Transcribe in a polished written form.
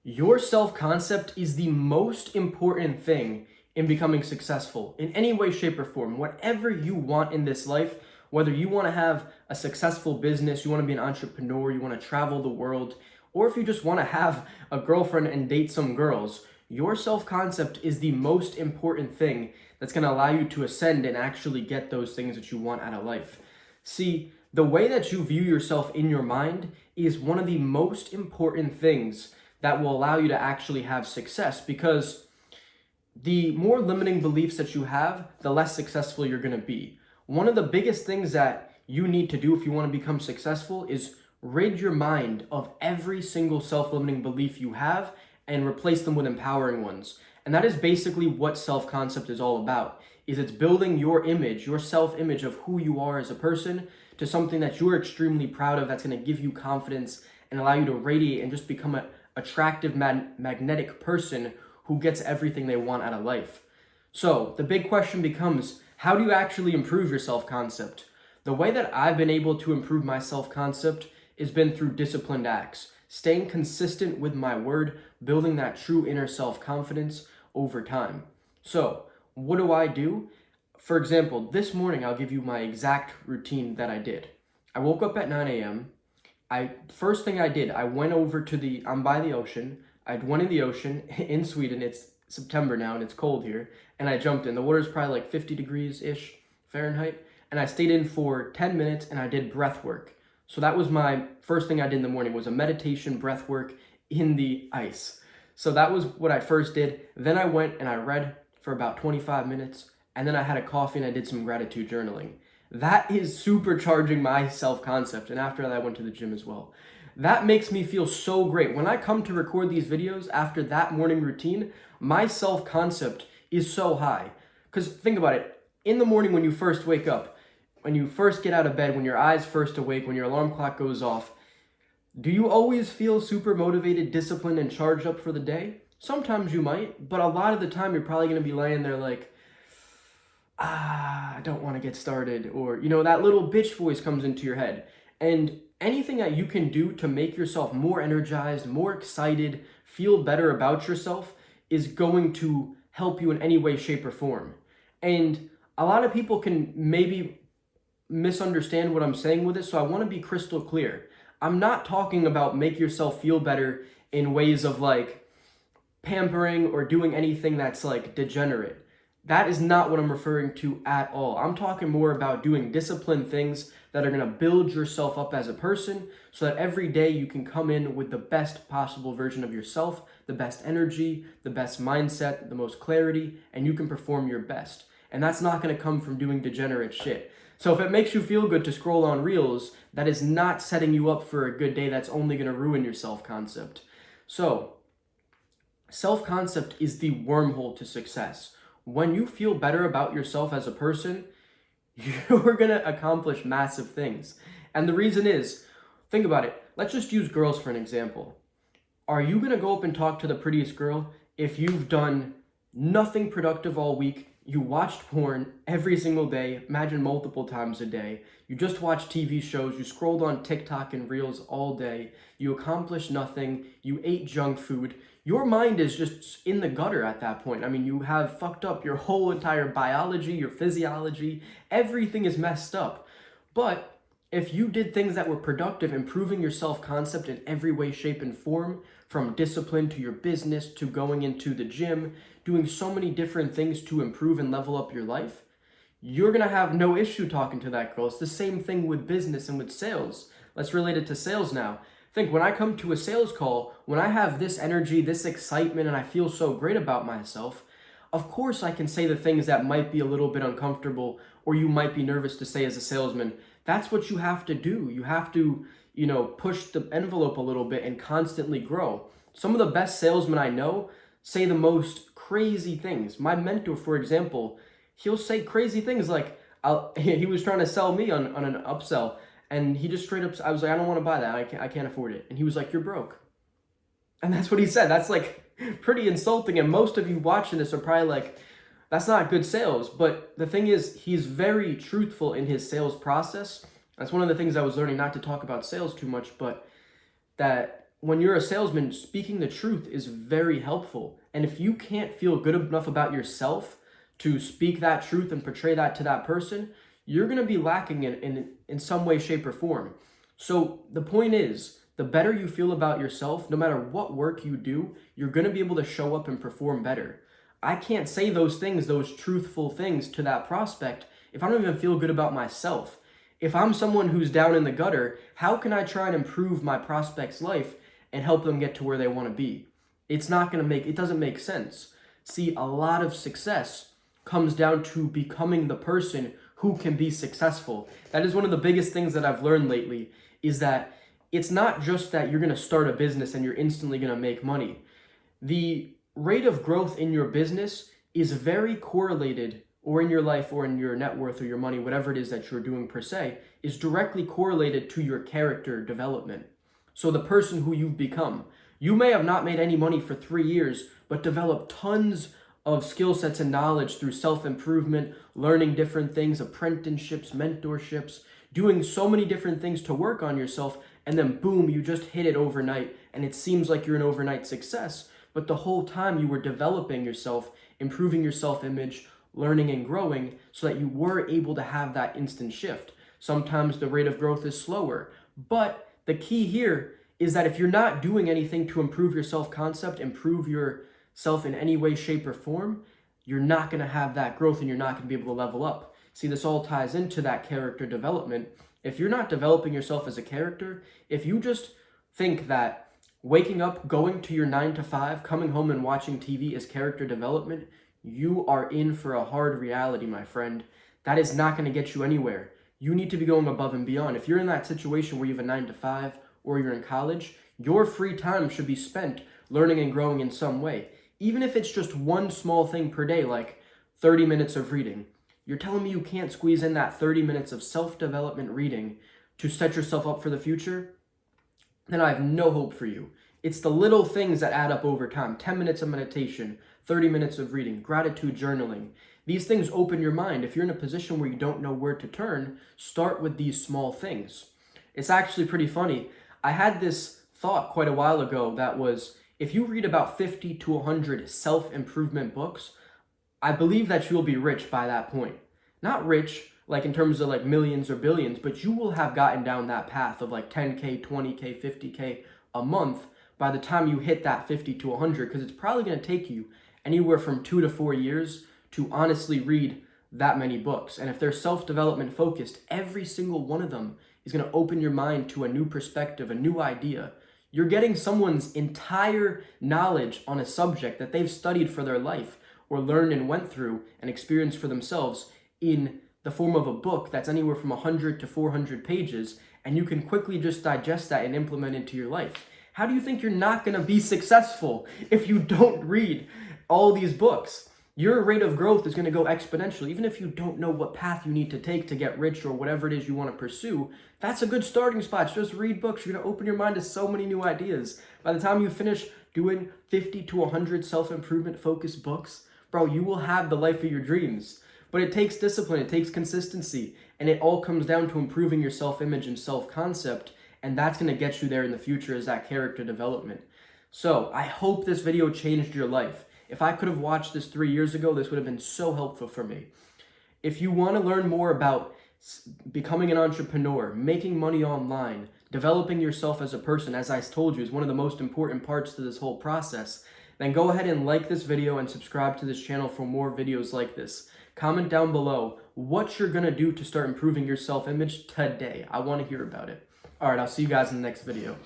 Your self-concept is the most important thing in becoming successful in any way, shape, or form. Whatever you want in this life, whether you want to have a successful business, you want to be an entrepreneur, you want to travel the world, or if you just want to have a girlfriend and date some girls, your self-concept is the most important thing that's going to allow you to ascend and actually get those things that you want out of life. See, the way that you view yourself in your mind is one of the most important things that will allow you to actually have success, because the more limiting beliefs that you have, the less successful you're going to be. One of the biggest things that you need to do if you want to become successful is rid your mind of every single self-limiting belief you have and replace them with empowering ones. And that is basically what self-concept is all about. It's building your image, your self-image of who you are as a person to something that you're extremely proud of, that's going to give you confidence and allow you to radiate and just become an attractive, magnetic person who gets everything they want out of life. So the big question becomes, how do you actually improve your self-concept? The way that I've been able to improve my self-concept has been through disciplined acts, staying consistent with my word, building that true inner self-confidence over time. So what do? For example, this morning I'll give you my exact routine that I did. I woke up at 9 a.m. First thing I did, I went over to I'm by the ocean. I went in the ocean in Sweden. It's September now and it's cold here. And I jumped in. The water's probably like 50 degrees-ish Fahrenheit. And I stayed in for 10 minutes and I did breath work. So that was my first thing I did in the morning, was a meditation breath work in the ice. So that was what I first did. Then I went and I read for about 25 minutes. And then I had a coffee and I did some gratitude journaling. That is supercharging my self-concept. And after that, I went to the gym as well. That makes me feel so great. When I come to record these videos after that morning routine, my self-concept is so high. Because think about it. In the morning when you first wake up, when you first get out of bed, when your eyes first awake, when your alarm clock goes off, do you always feel super motivated, disciplined, and charged up for the day? Sometimes you might, but a lot of the time you're probably going to be laying there like, I don't want to get started, or, that little bitch voice comes into your head. And anything that you can do to make yourself more energized, more excited, feel better about yourself is going to help you in any way, shape, or form. And a lot of people can maybe misunderstand what I'm saying with this, so I want to be crystal clear. I'm not talking about make yourself feel better in ways of like pampering or doing anything that's like degenerate. That is not what I'm referring to at all. I'm talking more about doing disciplined things that are going to build yourself up as a person so that every day you can come in with the best possible version of yourself, the best energy, the best mindset, the most clarity, and you can perform your best. And that's not going to come from doing degenerate shit. So if it makes you feel good to scroll on Reels, that is not setting you up for a good day. That's only going to ruin your self-concept. So self-concept is the wormhole to success. When you feel better about yourself as a person, you're going to accomplish massive things. And the reason is, think about it. Let's just use girls for an example. Are you going to go up and talk to the prettiest girl if you've done nothing productive all week? You watched porn every single day, imagine multiple times a day. You just watched TV shows, you scrolled on TikTok and Reels all day. You accomplished nothing, you ate junk food. Your mind is just in the gutter at that point. I mean, you have fucked up your whole entire biology, your physiology, everything is messed up. But if you did things that were productive, improving your self-concept in every way, shape, and form, from discipline to your business to going into the gym, doing so many different things to improve and level up your life, you're going to have no issue talking to that girl. It's the same thing with business and with sales. Let's relate it to sales now. Think, when I come to a sales call, when I have this energy, this excitement, and I feel so great about myself, of course I can say the things that might be a little bit uncomfortable or you might be nervous to say as a salesman. That's what you have to do. You have to, push the envelope a little bit and constantly grow. Some of the best salesmen I know say the most crazy things. My mentor, for example, he'll say crazy things like, he was trying to sell me on an upsell, and he just straight up, I was like, I don't want to buy that. I can't afford it. And he was like, you're broke. And that's what he said. That's like pretty insulting. And most of you watching this are probably like, that's not good sales. But the thing is, he's very truthful in his sales process. That's one of the things I was learning, not to talk about sales too much, but that when you're a salesman, speaking the truth is very helpful. And if you can't feel good enough about yourself to speak that truth and portray that to that person, you're going to be lacking in some way, shape, or form. So the point is, the better you feel about yourself, no matter what work you do, you're going to be able to show up and perform better. I can't say those things, those truthful things to that prospect if I don't even feel good about myself. If I'm someone who's down in the gutter, how can I try and improve my prospect's life and help them get to where they want to be? It doesn't make sense. See, a lot of success comes down to becoming the person who can be successful. That is one of the biggest things that I've learned lately, is that it's not just that you're going to start a business and you're instantly going to make money. The rate of growth in your business is very correlated, or in your life, or in your net worth, or your money, whatever it is that you're doing per se, is directly correlated to your character development. So the person who you've become. You may have not made any money for 3 years, but developed tons of skill sets and knowledge through self-improvement, learning different things, apprenticeships, mentorships, doing so many different things to work on yourself, and then boom, you just hit it overnight, and it seems like you're an overnight success. But the whole time you were developing yourself, improving your self-image, learning and growing, so that you were able to have that instant shift. Sometimes the rate of growth is slower, but the key here is that if you're not doing anything to improve your self-concept, improve yourself in any way, shape, or form, you're not going to have that growth and you're not going to be able to level up. See, this all ties into that character development. If you're not developing yourself as a character, if you just think that waking up, going to your 9 to 5, coming home and watching TV is character development, you are in for a hard reality, my friend. That is not going to get you anywhere. You need to be going above and beyond. If you're in that situation where you have a 9 to 5 or you're in college, your free time should be spent learning and growing in some way. Even if it's just one small thing per day, like 30 minutes of reading. You're telling me you can't squeeze in that 30 minutes of self-development reading to set yourself up for the future? Then I have no hope for you. It's the little things that add up over time. 10 minutes of meditation, 30 minutes of reading, gratitude journaling. These things open your mind. If you're in a position where you don't know where to turn, start with these small things. It's actually pretty funny. I had this thought quite a while ago that was, if you read about 50 to 100 self-improvement books, I believe that you'll be rich by that point. Not rich, like in terms of like millions or billions, but you will have gotten down that path of like 10K, 20K, 50K a month by the time you hit that 50 to 100, because it's probably going to take you anywhere from 2 to 4 years to honestly read that many books. And if they're self-development focused, every single one of them is going to open your mind to a new perspective, a new idea. You're getting someone's entire knowledge on a subject that they've studied for their life or learned and went through and experienced for themselves in the form of a book that's anywhere from 100 to 400 pages, and you can quickly just digest that and implement into your life. How do you think you're not going to be successful if you don't read all these books? Your rate of growth is going to go exponentially. Even if you don't know what path you need to take to get rich or whatever it is you want to pursue, that's a good starting spot. Just read books. You're going to open your mind to so many new ideas. By the time you finish doing 50 to 100 self-improvement focused books, bro, you will have the life of your dreams. But it takes discipline, it takes consistency, and it all comes down to improving your self-image and self-concept, and that's going to get you there in the future as that character development. So I hope this video changed your life. If I could have watched this 3 years ago, this would have been so helpful for me. If you want to learn more about becoming an entrepreneur, making money online, developing yourself as a person, as I told you, is one of the most important parts to this whole process, then go ahead and like this video and subscribe to this channel for more videos like this. Comment down below what you're going to do to start improving your self-image today. I want to hear about it. All right, I'll see you guys in the next video.